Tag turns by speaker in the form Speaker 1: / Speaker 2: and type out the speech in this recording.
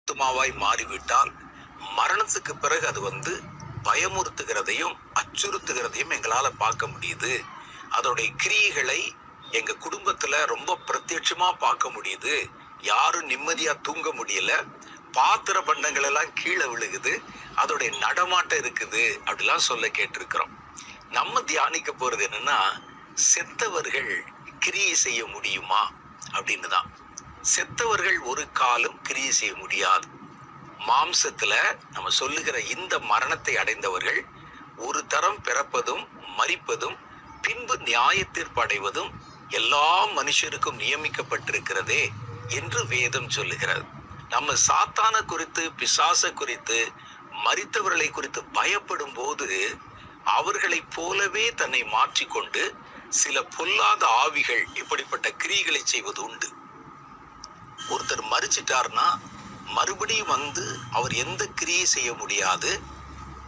Speaker 1: ஆத்துமாவாய் மாறிவிட்டால் மரணத்துக்கு பிறகு அது பயமுறுத்துகிறதையும் அச்சுறுத்துகிறதையும் எங்களால பார்க்க முடியுது. அதோடைய கிரியைகளை எங்க குடும்பத்துல ரொம்ப பிரத்யட்சமா பார்க்க முடியுது. யாரும் நிம்மதியா தூங்க முடியல. பாத்திர பண்டங்கள் எல்லாம் கீழே விழுகுது. அதோடைய நடமாட்டம் இருக்குது அப்படிலாம் சொல்ல கேட்டிருக்கிறோம். நம்ம தியானிக்க போறது என்னன்னா, செத்தவர்கள் கிரியை செய்ய முடியுமா அப்படின்னு தான். செத்தவர்கள் ஒரு காலம் கிரியை செய்ய முடியாது. மாம்சத்துல நம்ம சொல்லுகிற இந்த மரணத்தை அடைந்தவர்கள் ஒரு தரம் பிறப்பதும் மரிப்பதும் பின்பு நியாயத்தீர்ப்பு அடைவதும் எல்லா மனுஷருக்கும் நியமிக்கப்பட்டிருக்கிறதே என்று வேதம் சொல்லுகிறது. நம்ம சாத்தான குறித்து, பிசாச குறித்து, மரித்தவர்களை குறித்து பயப்படும் போது அவர்களைப் போலவே தன்னை மாற்றிக்கொண்டு சில பொல்லாத ஆவிகள் இப்படிப்பட்ட கிரியைகளை செய்வது உண்டு. ஒருத்தர் மரிச்சிட்டார்னா மறுபடியும் அவர் எந்த கிரியை செய்ய முடியாது.